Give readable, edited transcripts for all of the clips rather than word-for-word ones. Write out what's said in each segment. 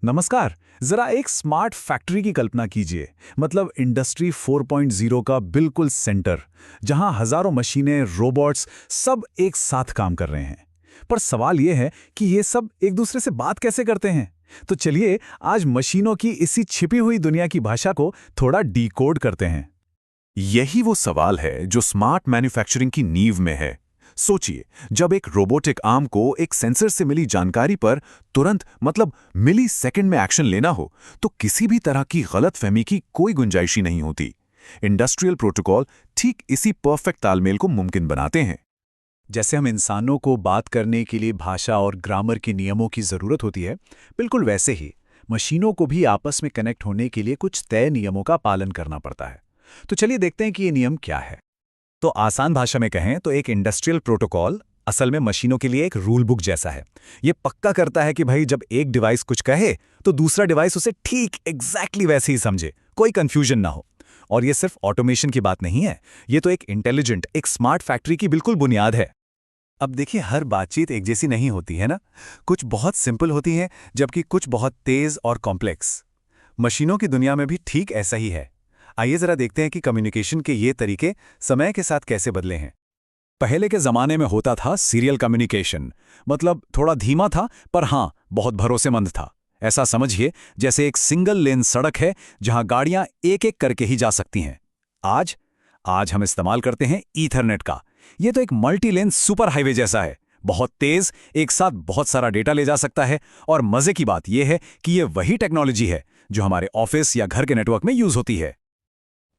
नमस्कार। जरा एक स्मार्ट फैक्ट्री की कल्पना कीजिए। मतलब इंडस्ट्री 4.0 का बिल्कुल सेंटर, जहां हजारों मशीनें, रोबोट्स सब एक साथ काम कर रहे हैं। पर सवाल यह है कि ये सब एक दूसरे से बात कैसे करते हैं। तो चलिए आज मशीनों की इसी छिपी हुई दुनिया की भाषा को थोड़ा डिकोड करते हैं। यही वो सवाल है जो स्मार्ट मैन्युफैक्चरिंग की नींव में है। सोचिए, जब एक रोबोटिक आर्म को एक सेंसर से मिली जानकारी पर तुरंत मिली सेकंड में एक्शन लेना हो, तो किसी भी तरह की गलतफहमी की कोई गुंजाइश ही नहीं होती। इंडस्ट्रियल प्रोटोकॉल ठीक इसी परफेक्ट तालमेल को मुमकिन बनाते हैं। जैसे हम इंसानों को बात करने के लिए भाषा और ग्रामर के नियमों की जरूरत होती है, बिल्कुल वैसे ही मशीनों को भी आपस में कनेक्ट होने के लिए कुछ तय नियमों का पालन करना पड़ता है। तो चलिए देखते हैं कि ये नियम क्या है। तो आसान भाषा में कहें तो एक इंडस्ट्रियल प्रोटोकॉल असल में मशीनों के लिए एक रूल बुक जैसा है। ये पक्का करता है कि भाई जब एक डिवाइस कुछ कहे तो दूसरा डिवाइस उसे ठीक एग्जैक्टली वैसे ही समझे, कोई कंफ्यूजन ना हो। और ये सिर्फ ऑटोमेशन की बात नहीं है, ये तो एक इंटेलिजेंट, एक स्मार्ट फैक्ट्री की बिल्कुल बुनियाद है। अब देखिए, हर बातचीत एक जैसी नहीं होती है ना। कुछ बहुत सिंपल होती है, जबकि कुछ बहुत तेज और कॉम्प्लेक्स। मशीनों की दुनिया में भी ठीक ऐसा ही है। आइए जरा देखते हैं कि कम्युनिकेशन के ये तरीके समय के साथ कैसे बदले हैं। पहले के जमाने में होता था सीरियल कम्युनिकेशन। मतलब थोड़ा धीमा था, पर हाँ, बहुत भरोसेमंद था। ऐसा समझिए जैसे एक सिंगल लेन सड़क है जहां गाड़ियां एक एक करके ही जा सकती हैं। आज आज हम इस्तेमाल करते हैं ईथरनेट का। ये तो एक मल्टी लेन सुपर हाईवे जैसा है, बहुत तेज, एक साथ बहुत सारा डेटा ले जा सकता है। और मजे की बात यह है कि ये वही टेक्नोलॉजी है जो हमारे ऑफिस या घर के नेटवर्क में यूज होती है।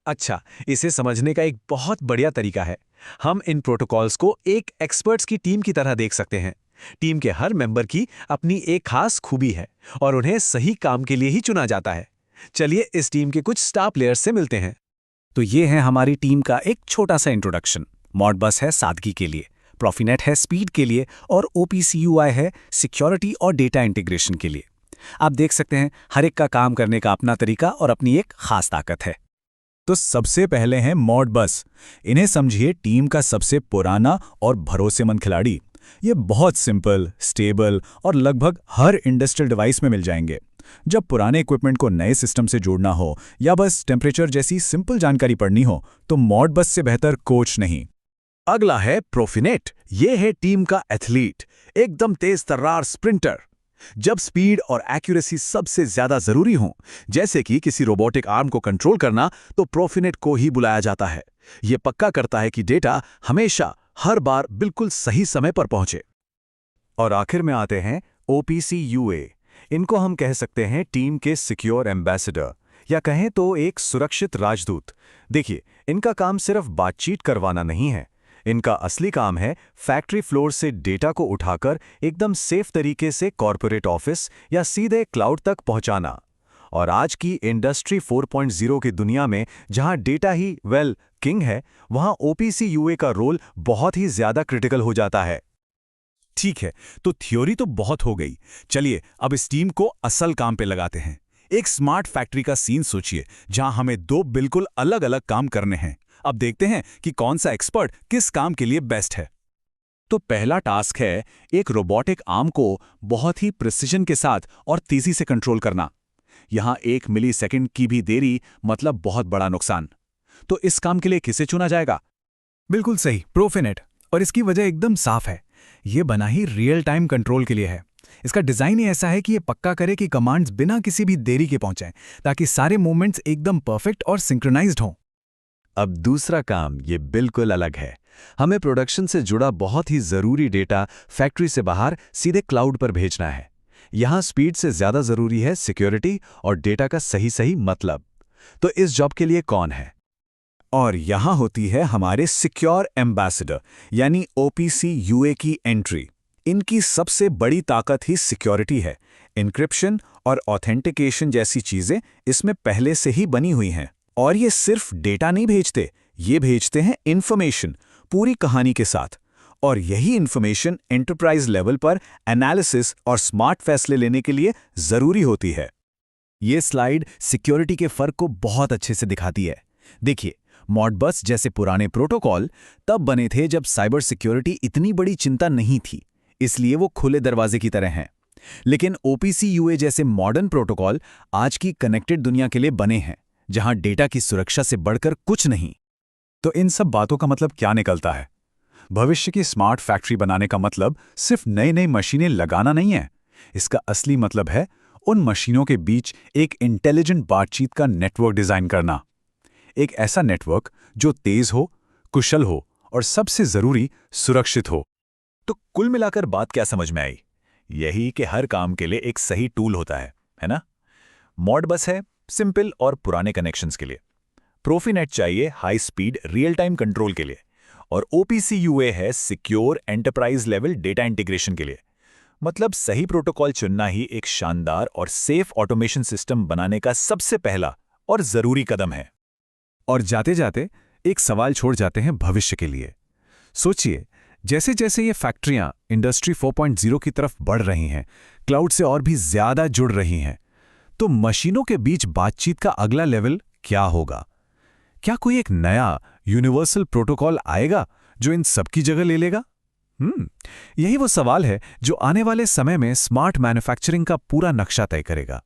अच्छा, इसे समझने का एक बहुत बढ़िया तरीका है। हम इन प्रोटोकॉल्स को एक एक्सपर्ट्स की टीम की तरह देख सकते हैं। टीम के हर मेंबर की अपनी एक खास खूबी है और उन्हें सही काम के लिए ही चुना जाता है। चलिए इस टीम के कुछ स्टार प्लेयर्स से मिलते हैं। तो ये है हमारी टीम का एक छोटा सा इंट्रोडक्शन। मॉडबस है सादगी के लिए, प्रॉफिनेट है स्पीड के लिए और OPCUI है सिक्योरिटी और डेटा इंटीग्रेशन के लिए। आप देख सकते हैं हर एक का काम करने का अपना तरीका और अपनी एक खास ताकत है। तो सबसे पहले हैं मॉडबस। इन्हें समझिए टीम का सबसे पुराना और भरोसेमंद खिलाड़ी। ये बहुत सिंपल, स्टेबल और लगभग हर इंडस्ट्रियल डिवाइस में मिल जाएंगे। जब पुराने इक्विपमेंट को नए सिस्टम से जोड़ना हो या बस टेम्परेचर जैसी सिंपल जानकारी पढ़नी हो, तो मॉडबस से बेहतर कोच नहीं। अगला है प्रोफिनेट। ये है टीम का एथलीट, एकदम तेज तर्रार स्प्रिंटर। जब स्पीड और एक्यूरेसी सबसे ज्यादा जरूरी हो, जैसे कि किसी रोबोटिक आर्म को कंट्रोल करना, तो प्रोफिनेट को ही बुलाया जाता है। यह पक्का करता है कि डेटा हमेशा हर बार बिल्कुल सही समय पर पहुंचे। और आखिर में आते हैं OPCUA। इनको हम कह सकते हैं टीम के सिक्योर एम्बेसडर, या कहें तो एक सुरक्षित राजदूत। देखिए, इनका काम सिर्फ बातचीत करवाना नहीं है। इनका असली काम है फैक्ट्री फ्लोर से डेटा को उठाकर एकदम सेफ तरीके से कॉर्पोरेट ऑफिस या सीधे क्लाउड तक पहुंचाना। और आज की इंडस्ट्री 4.0 की दुनिया में जहां डेटा ही किंग है, वहां OPCUA का रोल बहुत ही ज्यादा क्रिटिकल हो जाता है। ठीक है, तो थ्योरी तो बहुत हो गई। चलिए अब इस टीम को असल काम पे लगाते हैं। एक स्मार्ट फैक्ट्री का सीन सोचिए जहां हमें दो बिल्कुल अलग अलग काम करने हैं। अब देखते हैं कि कौन सा एक्सपर्ट किस काम के लिए बेस्ट है। तो पहला टास्क है एक रोबोटिक आर्म को बहुत ही प्रिसिजन के साथ और तेजी से कंट्रोल करना। यहां 1 मिलीसेकंड की भी देरी मतलब बहुत बड़ा नुकसान। तो इस काम के लिए किसे चुना जाएगा? बिल्कुल सही, प्रोफिनेट। और इसकी वजह एकदम साफ है, ये बना ही रियल टाइम कंट्रोल के लिए है। इसका डिजाइन ही ऐसा है कि ये पक्का करे कि कमांड्स बिना किसी भी देरी के पहुंचें, ताकि सारे मूवमेंट्स एकदम परफेक्ट और सिंक्रोनाइज्ड हों। अब दूसरा काम ये बिल्कुल अलग है। हमें प्रोडक्शन से जुड़ा बहुत ही जरूरी डेटा फैक्ट्री से बाहर सीधे क्लाउड पर भेजना है। यहां स्पीड से ज्यादा जरूरी है सिक्योरिटी और डेटा का सही मतलब। तो इस जॉब के लिए कौन है? और यहां होती है हमारे सिक्योर एम्बेसडर यानी OPCUA की एंट्री। इनकी सबसे बड़ी ताकत ही सिक्योरिटी है। एन्क्रिप्शन और ऑथेंटिकेशन जैसी चीजें इसमें पहले से ही बनी हुई हैं। और ये सिर्फ डेटा नहीं भेजते, ये भेजते हैं इंफॉर्मेशन, पूरी कहानी के साथ। और यही इंफॉर्मेशन एंटरप्राइज लेवल पर एनालिसिस और स्मार्ट फैसले लेने के लिए जरूरी होती है। ये स्लाइड सिक्योरिटी के फर्क को बहुत अच्छे से दिखाती है। देखिए, मॉडबस जैसे पुराने प्रोटोकॉल तब बने थे जब साइबर सिक्योरिटी इतनी बड़ी चिंता नहीं थी, इसलिए वो खुले दरवाजे की तरह हैं। लेकिन OPC-UA जैसे मॉडर्न प्रोटोकॉल आज की कनेक्टेड दुनिया के लिए बने हैं, जहां डेटा की सुरक्षा से बढ़कर कुछ नहीं। तो इन सब बातों का मतलब क्या निकलता है? भविष्य की स्मार्ट फैक्ट्री बनाने का मतलब सिर्फ नई नई मशीनें लगाना नहीं है। इसका असली मतलब है उन मशीनों के बीच एक इंटेलिजेंट बातचीत का नेटवर्क डिजाइन करना। एक ऐसा नेटवर्क जो तेज हो, कुशल हो और सबसे जरूरी सुरक्षित हो। तो कुल मिलाकर बात क्या समझ में आई? यही कि हर काम के लिए एक सही टूल होता है ना? मॉडबस है सिंपल और पुराने कनेक्शंस के लिए, प्रोफीनेट चाहिए high speed real time control के लिए, और OPC-UA है secure enterprise level data integration के लिए। मतलब सही प्रोटोकॉल चुनना ही एक शानदार और सेफ ऑटोमेशन सिस्टम बनाने का सबसे पहला और जरूरी कदम है। और जाते जाते एक सवाल छोड़ जाते हैं भविष्य के लिए। सोचिए, जैसे जैसे ये फैक्ट्रियां इंडस्ट्री 4.0 की तरफ बढ़ रही हैं, क्लाउड से और भी ज्यादा जुड़ रही हैं, तो मशीनों के बीच बातचीत का अगला लेवल क्या होगा? क्या कोई एक नया यूनिवर्सल प्रोटोकॉल आएगा जो इन सबकी जगह ले लेगा? यही वो सवाल है जो आने वाले समय में स्मार्ट मैन्युफैक्चरिंग का पूरा नक्शा तय करेगा।